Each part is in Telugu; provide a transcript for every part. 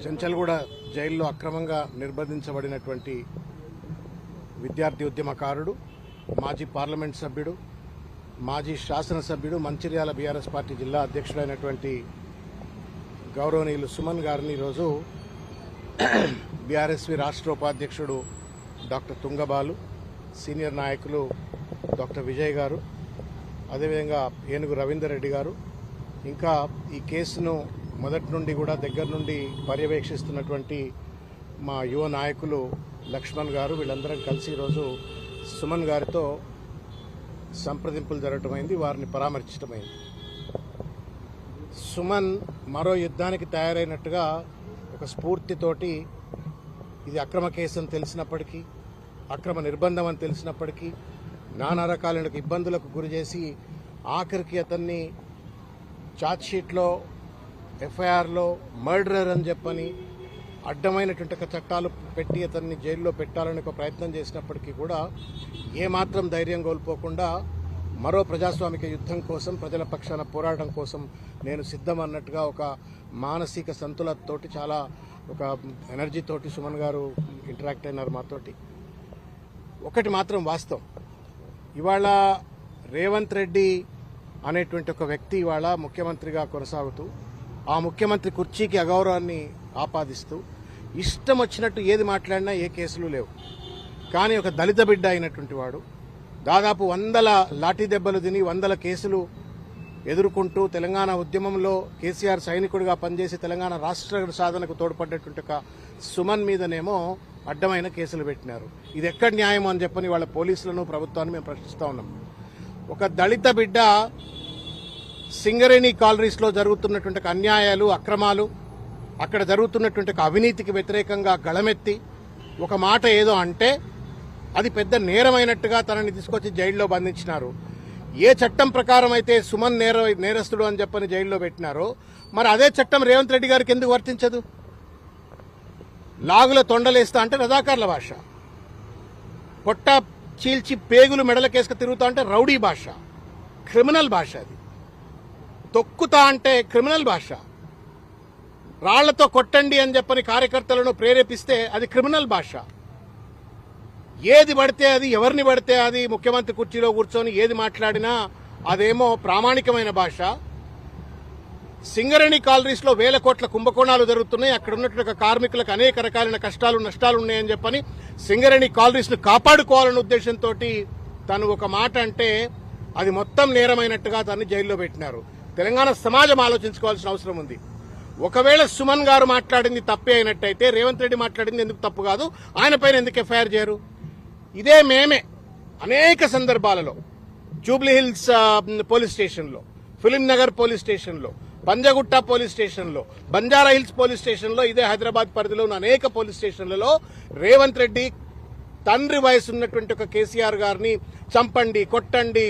చెంచల్గూడ జైల్లో అక్రమంగా నిర్బంధించబడినటువంటి విద్యార్థి ఉద్యమకారుడు, మాజీ పార్లమెంట్ సభ్యుడు, మాజీ శాసనసభ్యుడు, మంచిర్యాల బీఆర్ఎస్ పార్టీ జిల్లా అధ్యక్షుడైనటువంటి గౌరవనీయులు సుమన్ గారిని ఈరోజు బీఆర్ఎస్వి రాష్ట్ర ఉపాధ్యక్షుడు డాక్టర్ తుంగబాలు, సీనియర్ నాయకులు డాక్టర్ విజయ్ గారు, అదేవిధంగా ఏనుగు రవీందర్ రెడ్డి గారు, ఇంకా ఈ కేసును మొదటి నుండి కూడా దగ్గర నుండి పర్యవేక్షిస్తున్నటువంటి మా యువ నాయకులు లక్ష్మణ్ గారు, వీళ్ళందరం కలిసి ఈరోజు సుమన్ గారితో సంప్రదింపులు జరగటమైంది, వారిని పరామర్శించటమైంది. సుమన్ మరో యుద్ధానికి తయారైనట్టుగా ఒక స్ఫూర్తితోటి ఇది అక్రమ కేసు అని తెలిసినప్పటికీ, అక్రమ నిర్బంధం అని తెలిసినప్పటికీ నానా రకాలైన ఇబ్బందులకు గురి చేసి ఆఖరికి అతన్ని ఛార్జ్షీట్లో, ఎఫ్ఐఆర్లో మర్డరర్ అని చెప్పని అడ్డమైనటువంటి చట్టాలు పెట్టి అతన్ని జైల్లో పెట్టాలని ఒక ప్రయత్నం చేసినప్పటికీ కూడా ఏమాత్రం ధైర్యం కోల్పోకుండా మరో ప్రజాస్వామిక యుద్ధం కోసం, ప్రజల పక్షాన పోరాటం కోసం నేను సిద్ధం అన్నట్టుగా ఒక మానసిక సంతులతోటి, చాలా ఒక ఎనర్జీతోటి సుమన్ గారు ఇంటరాక్ట్ అయినారు మాతోటి. ఒకటి మాత్రం వాస్తవం, ఇవాళ రేవంత్ రెడ్డి అనేటువంటి ఒక వ్యక్తి ఇవాళ ముఖ్యమంత్రిగా కొనసాగుతూ ఆ ముఖ్యమంత్రి కుర్చీకి అగౌరవాన్ని ఆపాదిస్తూ ఇష్టం వచ్చినట్టు ఏది మాట్లాడినా ఏ కేసులు లేవు. కానీ ఒక దళిత బిడ్డ అయినటువంటి వాడు దాదాపు 100 లాఠీ దెబ్బలు తిని 100 కేసులు ఎదుర్కొంటూ తెలంగాణ ఉద్యమంలో కేసీఆర్ సైనికుడిగా పనిచేసి తెలంగాణ రాష్ట్ర సాధనకు తోడ్పడ్డటువంటి ఒక సుమన్ మీదనేమో అడ్డమైన కేసులు పెట్టినారు. ఇది ఎక్కడ న్యాయం అని చెప్పని వాళ్ళ పోలీసులను, ప్రభుత్వాన్ని మేము ప్రశ్నిస్తా ఉన్నాం. ఒక దళిత బిడ్డ సింగరేణి కాలనీస్లో జరుగుతున్నటువంటి అన్యాయాలు, అక్రమాలు, అక్కడ జరుగుతున్నటువంటి అవినీతికి వ్యతిరేకంగా గళమెత్తి ఒక మాట ఏదో అంటే అది పెద్ద నేరమైనట్టుగా తనని తీసుకొచ్చి జైల్లో బంధించినారు. ఏ చట్టం ప్రకారం అయితే సుమన్ నేరస్తుడు అని చెప్పని జైల్లో పెట్టినారో మరి అదే చట్టం రేవంత్ రెడ్డి గారికి ఎందుకు వర్తించదు? లాగుల తొండలేస్తా అంటే రజాకార్ల భాష, పొట్ట చీల్చి పేగులు మెడలకేసుకు తిరుగుతా అంటే రౌడీ భాష, క్రిమినల్ భాష. అది తొక్కుతా అంటే క్రిమినల్ భాష. రాళ్లతో కొట్టండి అని చెప్పని కార్యకర్తలను ప్రేరేపిస్తే అది క్రిమినల్ భాష. ఏది పడితే అది, ఎవరిని పడితే అది ముఖ్యమంత్రి కుర్చీలో కూర్చొని ఏది మాట్లాడినా అదేమో ప్రామాణికమైన భాష. సింగరేణి కాలనీస్లో 1000 కోట్ల కుంభకోణాలు జరుగుతున్నాయి, అక్కడ ఉన్నటువంటి కార్మికులకు అనేక రకాలైన కష్టాలు, నష్టాలు ఉన్నాయని చెప్పని సింగరేణి కాలనీస్ ను కాపాడుకోవాలనే ఉద్దేశంతో తను ఒక మాట అంటే అది మొత్తం నేరమైనట్టుగా తను జైల్లో పెట్టినారు. తెలంగాణ సమాజం ఆలోచించుకోవాల్సిన అవసరం ఉంది. ఒకవేళ సుమన్ గారు మాట్లాడింది తప్పే అయినట్టయితే రేవంత్ రెడ్డి మాట్లాడింది ఎందుకు తప్పు కాదు, ఆయన పైన ఎందుకు ఎఫ్ఐఆర్ చేయరు? ఇదే మేమే అనేక సందర్భాలలో జూబ్లీ హిల్స్ పోలీస్ స్టేషన్లో, ఫిలిం నగర్ పోలీస్ స్టేషన్లో, పంజగుట్ట పోలీస్ స్టేషన్లో, బంజారా హిల్స్ పోలీస్ స్టేషన్లో, ఇదే హైదరాబాద్ పరిధిలో ఉన్న అనేక పోలీస్ స్టేషన్లలో రేవంత్ రెడ్డి తండ్రి వయసు ఉన్నటువంటి ఒక కేసీఆర్ గారిని చంపండి, కొట్టండి,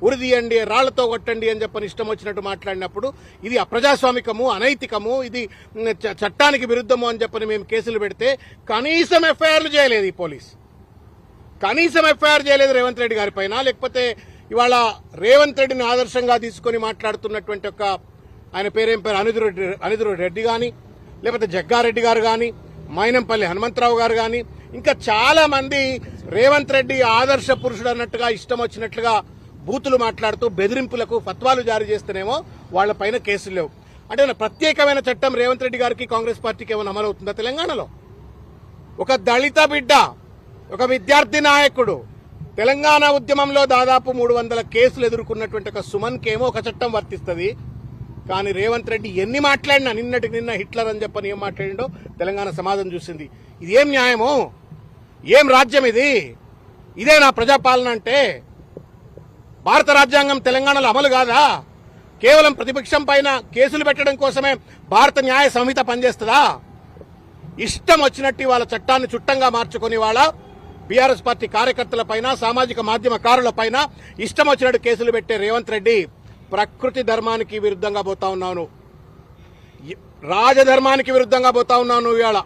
ఉరిదీయండి, రాళ్లతో కొట్టండి అని చెప్పని ఇష్టం వచ్చినట్టు మాట్లాడినప్పుడు ఇది అప్రజాస్వామికము, అనైతికము, ఇది చట్టానికి విరుద్ధము అని చెప్పని మేము కేసులు పెడితే కనీసం ఎఫ్ఐఆర్లు చేయలేదు ఈ పోలీస్. కనీసం ఎఫ్ఐఆర్ చేయలేదు రేవంత్ రెడ్డి గారి పైన. లేకపోతే ఇవాళ రేవంత్ రెడ్డిని ఆదర్శంగా తీసుకుని మాట్లాడుతున్నటువంటి ఒక ఆయన పేరేం పేరు అనిరుద్ధ రెడ్డి కానీ, లేకపోతే జగ్గారెడ్డి గారు కానీ, మైనంపల్లి హనుమంతరావు గారు కానీ, ఇంకా చాలా మంది రేవంత్ రెడ్డి ఆదర్శ పురుషుడు అన్నట్టుగా ఇష్టం వచ్చినట్లుగా బూతులు మాట్లాడుతూ బెదిరింపులకు ఫత్వాలు జారీ చేస్తేనేమో వాళ్ల పైన కేసులు లేవు. అంటే ప్రత్యేకమైన చట్టం రేవంత్ రెడ్డి గారికి, కాంగ్రెస్ పార్టీకి ఏమైనా అమలవుతుందా తెలంగాణలో? ఒక దళిత బిడ్డ, ఒక విద్యార్థి నాయకుడు, తెలంగాణ ఉద్యమంలో దాదాపు 300 కేసులు ఎదుర్కొన్నటువంటి ఒక సుమన్ కేమో ఒక చట్టం వర్తిస్తుంది. కానీ రేవంత్ రెడ్డి ఎన్ని మాట్లాడినా, నిన్నటికి నిన్న హిట్లర్ అని చెప్పని ఏం మాట్లాడిండో తెలంగాణ సమాజం చూసింది. ఇది ఏం న్యాయమో, ఏం రాజ్యం ఇది? ఇదే నా ప్రజాపాలన అంటే? భారత రాజ్యాంగం తెలంగాణలో అమలు కాదా? కేవలం ప్రతిపక్షం పైన కేసులు పెట్టడం కోసమే భారత న్యాయ సంహిత పనిచేస్తుందా? ఇష్టం వచ్చినట్టు వాళ్ళ చట్టాన్ని చుట్టంగా మార్చుకుని వాళ్ళ బీఆర్ఎస్ పార్టీ కార్యకర్తల పైన, సామాజిక మాధ్యమకారుల పైన ఇష్టం వచ్చినట్టు కేసులు పెట్టే రేవంత్ రెడ్డి ప్రకృతి ధర్మానికి విరుద్ధంగా పోతా ఉన్నాను, రాజధర్మానికి విరుద్ధంగా పోతా ఉన్నాను. ఇవాళ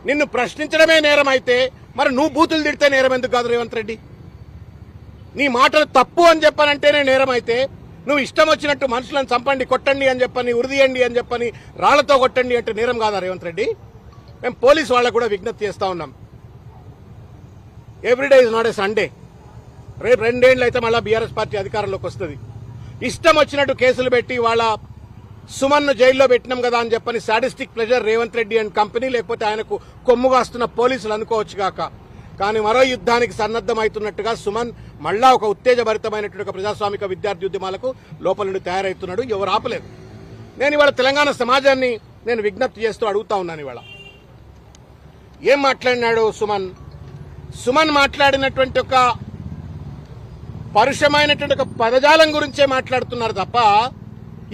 నిన్ను ప్రశ్నించడమే నేరం అయితే మరి నువ్వు బూతులు తిడితే నేరం ఎందుకు కాదు రేవంత్ రెడ్డి? నీ మాటలు తప్పు అని చెప్పానంటేనే నేరం అయితే నువ్వు ఇష్టం వచ్చినట్టు మనుషులను చంపండి, కొట్టండి అని చెప్పని, ఉరిదీయండి అని చెప్పని, రాళ్లతో కొట్టండి అంటే నేరం కాదా రేవంత్ రెడ్డి? మేము పోలీసు వాళ్ళకు కూడా విజ్ఞప్తి చేస్తా ఉన్నాం. Everyday is not a Sunday. రేపు 2 ఏళ్ళు అయితే మళ్ళీ బీఆర్ఎస్ పార్టీ అధికారంలోకి వస్తుంది. ఇష్టం వచ్చినట్టు కేసులు పెట్టి వాళ్ళ సుమన్ను జైల్లో పెట్టినాం కదా అని చెప్పని sadistic pleasure Revanth Reddy and company, లేకపోతే ఆయనకు కొమ్ముగాస్తున్న పోలీసులు అనుకోవచ్చు కాక. కానీ మరో యుద్ధానికి సన్నద్దమవుతున్నట్టుగా సుమన్ మళ్ళా ఒక ఉత్తేజభరితమైనటువంటి ఒక ప్రజాస్వామిక విద్యార్థి ఉద్యమాలకు లోపల నుండి తయారవుతున్నాడు. ఎవరు ఆపలేదు. నేను ఇవాళ తెలంగాణ సమాజాన్ని నేను విజ్ఞప్తి చేస్తూ అడుగుతా ఉన్నాను. ఇవాళ ఏం మాట్లాడినాడు సుమన్? సుమన్ మాట్లాడినటువంటి ఒక పరుషమైనటువంటి ఒక పదజాలం గురించే మాట్లాడుతున్నారు తప్ప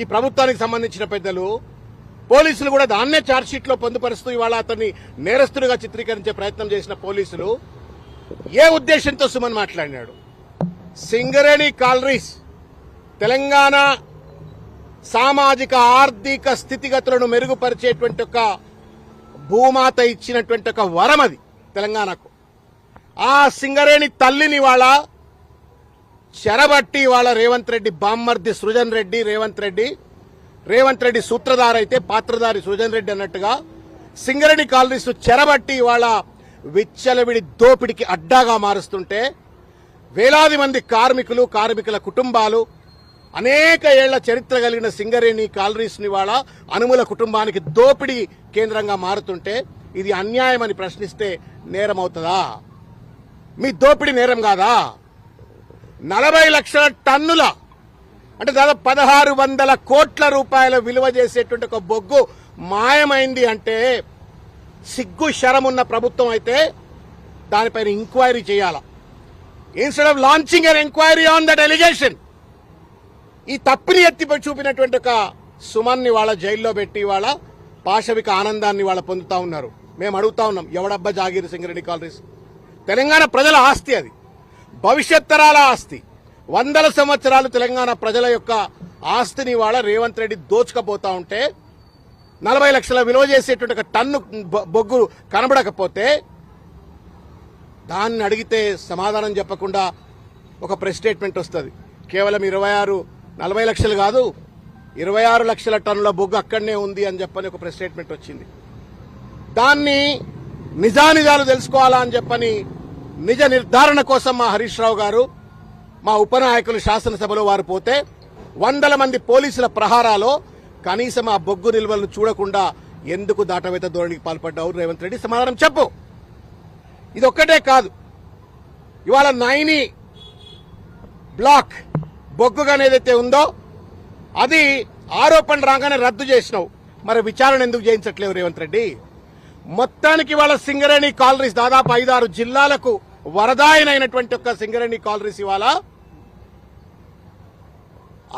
ఈ ప్రభుత్వానికి సంబంధించిన పెద్దలు, పోలీసులు కూడా దాన్నే ఛార్జ్షీట్ లో పొందుపరుస్తూ ఇవాళ అతన్ని నేరస్తుడిగా చిత్రీకరించే ప్రయత్నం చేసిన పోలీసులు ఏ ఉద్దేశంతో సుమన్ మాట్లాడినాడు? సింగరేణి కాలరీస్ తెలంగాణ సామాజిక ఆర్థిక స్థితిగతులను మెరుగుపరిచేటువంటి ఒక భూమాత ఇచ్చినటువంటి ఒక వరం అది తెలంగాణకు. ఆ సింగరేణి తల్లిని వాళ్ళ చెరబట్టి వాళ్ళ రేవంత్ రెడ్డి బామ్మర్ది సృజన్ రెడ్డి, రేవంత్ రెడ్డి సూత్రధార అయితే పాత్రధారి సృజన్ రెడ్డి అన్నట్టుగా సింగరేణి కాలనీస్ చెరబట్టి వాళ్ళ విచ్చలవిడి దోపిడికి అడ్డాగా మారుస్తుంటే వేలాది మంది కార్మికుల కుటుంబాలు, అనేక ఏళ్ల చరిత్ర కలిగిన సింగరేణి కాలనీస్ ని వాళ్ళ అనుముల కుటుంబానికి దోపిడీ కేంద్రంగా మారుతుంటే ఇది అన్యాయమని ప్రశ్నిస్తే నేరం అవుతుందా? మీ దోపిడీ నేరం కాదా? 40 లక్షల టన్నుల అంటే దాదాపు 1600 కోట్ల రూపాయల విలువ చేసేటువంటి ఒక బొగ్గు మాయమైంది అంటే సిగ్గు శరమున్న ప్రభుత్వం అయితే దానిపైన ఎంక్వైరీ చేయాలా. Instead of launching an enquiry on that allegation, ఈ తప్పిని ఎత్తి చూపినటువంటి ఒక సుమన్ని వాళ్ళ జైల్లో పెట్టి వాళ్ళ పాశవిక ఆనందాన్ని వాళ్ళ పొందుతా ఉన్నారు. మేము అడుగుతా ఉన్నాం, ఎవడబ్బా జాగీరు సింగరేణి కాలనీస్? తెలంగాణ ప్రజల ఆస్తి, అది భవిష్యత్ తరాల ఆస్తి. 100 సంవత్సరాలు తెలంగాణ ప్రజల యొక్క ఆస్తిని వాళ్ళ రేవంత్ రెడ్డి దోచుకపోతా ఉంటే 40 లక్షల విలువ చేసేటువంటి ఒక టన్ను బొగ్గు కనబడకపోతే దాన్ని అడిగితే సమాధానం చెప్పకుండా ఒక ప్రెస్ స్టేట్మెంట్ వస్తుంది. కేవలం 40 లక్షలు కాదు, 26 లక్షల టన్నుల బొగ్గు అక్కడనే ఉంది అని చెప్పని ఒక ప్రెస్ స్టేట్మెంట్ వచ్చింది. దాన్ని నిజానిజాలు తెలుసుకోవాలా అని చెప్పని నిజ నిర్ధారణ కోసం మా హరీష్ రావు గారు, మా ఉపనాయకులు శాసనసభలో వారు పోతే 100 మంది పోలీసుల ప్రహారాలో కనీసం ఆ బొగ్గు నిల్వలను చూడకుండా ఎందుకు దాటవేత ధోరణికి పాల్పడ్డావు రేవంత్ రెడ్డి? సమాధానం చెప్పు. ఇది ఒక్కటే కాదు, ఇవాళ 9 బ్లాక్ బొగ్గుగా ఏదైతే ఉందో అది ఆరోపణ రాగానే రద్దు చేసినావు. మరి విచారణ ఎందుకు చేయించట్లేవు రేవంత్ రెడ్డి? మొత్తానికి వాళ్ళ సింగరేణి కాలనీస్ దాదాపు 5-6 జిల్లాలకు వరదాయనైనటువంటి ఒక సింగరేణి కాలనీస్ ఇవాళ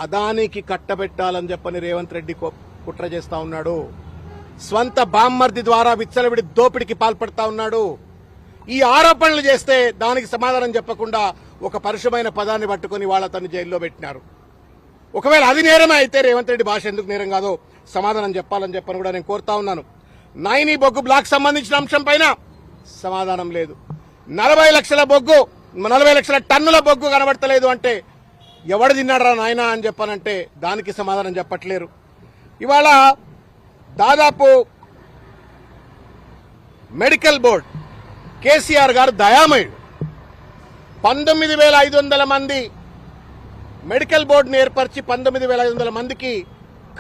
అదానికి కట్టబెట్టాలని చెప్పని రేవంత్ రెడ్డి కుట్ర చేస్తా ఉన్నాడు. స్వంత బామ్మర్ది ద్వారా విచ్చలవిడి దోపిడికి పాల్పడతా ఉన్నాడు. ఈ ఆరోపణలు చేస్తే దానికి సమాధానం చెప్పకుండా ఒక పరుషమైన పదాన్ని పట్టుకుని వాళ్ళ తను జైల్లో పెట్టినారు. ఒకవేళ అది నేరమే అయితే రేవంత్ రెడ్డి భాష ఎందుకు నేరం కాదో సమాధానం చెప్పాలని చెప్పని కూడా నేను కోరుతా ఉన్నాను. 9 బొగ్గు బ్లాక్ సంబంధించిన అంశం పైన సమాధానం లేదు. 40 లక్షల బొగ్గు, 40 లక్షల టన్నుల బొగ్గు కనబడతలేదు అంటే ఎవడు తిన్నాడరా నాయనా అని చెప్పానంటే దానికి సమాధానం చెప్పట్లేరు. ఇవాళ దాదాపు మెడికల్ బోర్డ్ కేసీఆర్ గారు దయామయుడు. 19,500 మంది మెడికల్ బోర్డును ఏర్పరిచి 19,500 మందికి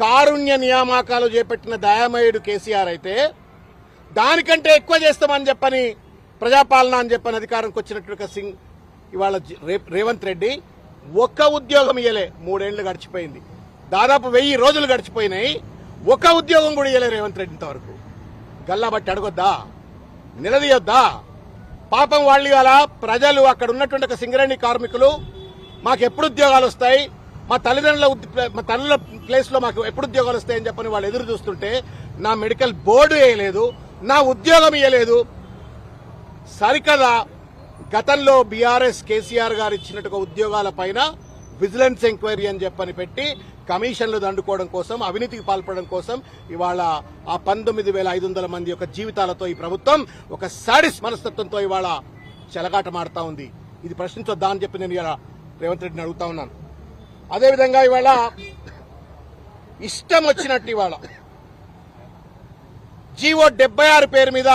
కారుణ్య నియామకాలు చేపట్టిన దయామయుడు కేసీఆర్ అయితే దానికంటే ఎక్కువ చేస్తామని చెప్పని ప్రజాపాలన అని చెప్పని అధికారంకి వచ్చినట్టు సింగ్ ఇవాళ రేవంత్ రెడ్డి ఒక్క ఉద్యోగం ఇయ్యలే. 3 ఏళ్లు గడిచిపోయింది, దాదాపు 1000 రోజులు గడిచిపోయినాయి, ఒక్క ఉద్యోగం కూడా ఇయ్యలే రేవంత్ రెడ్డి ఇంతవరకు. గల్లా బట్టి అడగొద్దా? నిలదీయొద్దా? పాపం వాళ్ళు ఇవాళ ప్రజలు అక్కడ ఉన్నటువంటి ఒక సింగరేణి కార్మికులు మాకు ఎప్పుడు ఉద్యోగాలు వస్తాయి, మా తల్లుల ప్లేస్ లో మాకు ఎప్పుడు ఉద్యోగాలు వస్తాయని చెప్పని వాళ్ళు ఎదురు చూస్తుంటే నా మెడికల్ బోర్డు వేయలేదు, నా ఉద్యోగం ఇయ్యలేదు. సరికదా గతంలో బీఆర్ఎస్ కేసీఆర్ గారు ఇచ్చినట్టుగా ఉద్యోగాల పైన విజిలెన్స్ ఎంక్వైరీ అని చెప్పని పెట్టి కమిషన్లు దండుకోవడం కోసం, అవినీతికి పాల్పడడం కోసం ఇవాళ ఆ 19,500 మంది యొక్క జీవితాలతో ఈ ప్రభుత్వం ఒక సాడిస్ మనస్తత్వంతో ఇవాళ చెలగాటమాడుతా ఉంది. ఇది ప్రశ్నించొద్దా అని చెప్పి నేను ఇలా రేవంత్ రెడ్డిని అడుగుతా ఉన్నాను. అదేవిధంగా ఇవాళ ఇష్టం వచ్చినట్టు ఇవాళ జీవో 76 పేరు మీద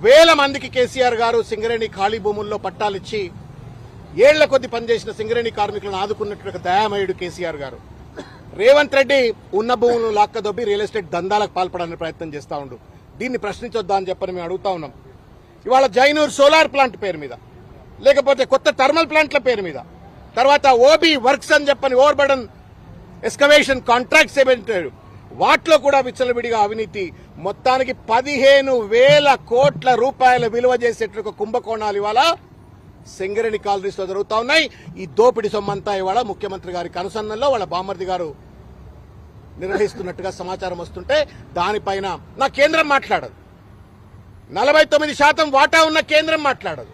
వేల మందికి కేసీఆర్ గారు సింగరేణి ఖాళీ భూముల్లో పట్టాలిచ్చి ఏళ్ల కొద్ది పనిచేసిన సింగరేణి కార్మికులను ఆదుకున్నట్టు దయామయుడు కేసీఆర్ గారు. రేవంత్ రెడ్డి ఉన్న భూములను లాక్కదొబ్బి రియల్ ఎస్టేట్ దందాలకు పాల్పడాలని ప్రయత్నం చేస్తా ఉండు. దీన్ని ప్రశ్నించొద్దా అని చెప్పని మేము అడుగుతా ఉన్నాం. ఇవాళ జైనూర్ సోలార్ ప్లాంట్ పేరు మీద, లేకపోతే కొత్త థర్మల్ ప్లాంట్ల పేరు మీద, తర్వాత ఓబీ వర్క్స్ అని చెప్పని ఓవర్ బర్డన్ ఎక్స్కవేషన్ కాంట్రాక్ట్స్ ఏమంటారు, వాటిలో కూడా విచ్చలవిడిగా అవినీతి. మొత్తానికి 15,000 కోట్ల రూపాయల విలువ చేసేట కుంభకోణాలు ఇవాళ సింగరేణి కాలనీస్ లో జరుగుతా ఉన్నాయి. ఈ దోపిడి సొమ్మంతా ఇవాళ ముఖ్యమంత్రి గారి కనుసన్నల్లో వాళ్ళ బామ్మర్ది గారు నిర్వహిస్తున్నట్టుగా సమాచారం వస్తుంటే దానిపైన నా కేంద్రం మాట్లాడదు. 49% వాటా ఉన్న కేంద్రం మాట్లాడదు.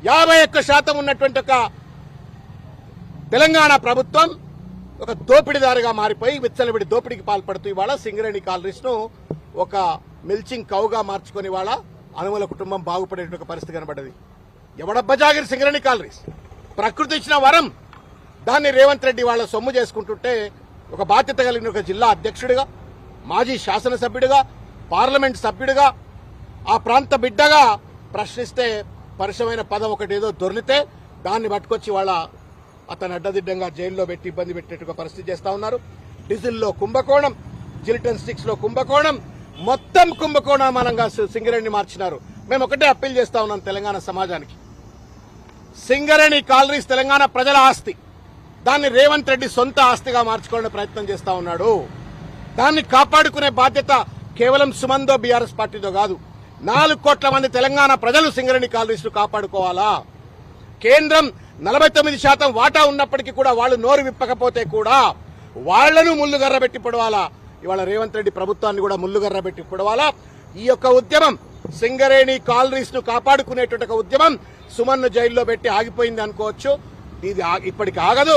51% ఉన్నటువంటి ఒక తెలంగాణ ప్రభుత్వం ఒక దోపిడీదారుగా మారిపోయి విచ్చలవిడి దోపిడీకి పాల్పడుతూ ఇవాళ సింగరేణి కాలనీస్ ను ఒక మిల్చింగ్ కౌగా మార్చుకుని ఇవాళ అనుమల కుటుంబం బాగుపడే పరిస్థితి కనబడ్డది. ఎవడబ్బ జాగిరి సింగరేణి కాలనీస్, ప్రకృతి ఇచ్చిన వరం, దాన్ని రేవంత్ రెడ్డి వాళ్ళ సొమ్ము చేసుకుంటుంటే ఒక బాధ్యత కలిగిన ఒక జిల్లా అధ్యక్షుడిగా, మాజీ శాసనసభ్యుడిగా, పార్లమెంట్ సభ్యుడిగా, ఆ ప్రాంత బిడ్డగా ప్రశ్నిస్తే పరిశ్రమైన పదం ఒకటి ఏదో దొర్లితే దాన్ని పట్టుకొచ్చి వాళ్ళ అతను అడ్డదిడ్డంగా జైల్లో పెట్టి ఇబ్బంది పెట్టేట్టుగా పరిస్థితి చేస్తా ఉన్నారు. డీజిల్లో కుంభకోణం, జిలిటన్ స్టిక్స్ లో కుంభకోణం, మొత్తం కుంభకోణమానంగా సింగరేణిని మార్చినారు. మేము ఒకటే అప్పీల్ చేస్తా ఉన్నాం తెలంగాణ సమాజానికి, సింగరేణి కాలనీస్ తెలంగాణ ప్రజల ఆస్తి, దాన్ని రేవంత్ రెడ్డి సొంత ఆస్తిగా మార్చుకోవడానికి ప్రయత్నం చేస్తా ఉన్నాడు. దాన్ని కాపాడుకునే బాధ్యత కేవలం సుమందో బీఆర్ఎస్ పార్టీతో కాదు, 4 కోట్ల మంది తెలంగాణ ప్రజలు సింగరేణి కాలనీస్ ను కాపాడుకోవాలా. కేంద్రం 49% వాటా ఉన్నప్పటికీ కూడా వాళ్ళు నోరు విప్పకపోతే కూడా వాళ్లను ముల్లుగర్ర పెట్టి పొడవాలా. ఇవాళ రేవంత్ రెడ్డి ప్రభుత్వాన్ని కూడా ముల్లుగర్ర పెట్టి పొడవాలా. ఈ యొక్క ఉద్యమం సింగరేణి కాలనీస్ ను కాపాడుకునేటువంటి ఒక ఉద్యమం సుమన్ను జైల్లో పెట్టి ఆగిపోయింది అనుకోవచ్చు. ఇది ఇప్పటికి ఆగదు.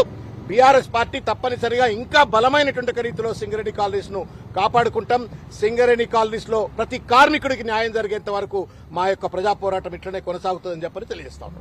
బీఆర్ఎస్ పార్టీ తప్పనిసరిగా ఇంకా బలమైనటువంటి రీతిలో సింగరేణి కాలనీస్ ను కాపాడుకుంటాం. సింగరేణి కాలనీస్ లో ప్రతి కార్మికుడికి న్యాయం జరిగేంత వరకు మా యొక్క ప్రజా పోరాటం ఇట్లనే కొనసాగుతుందని చెప్పని తెలియజేస్తాం.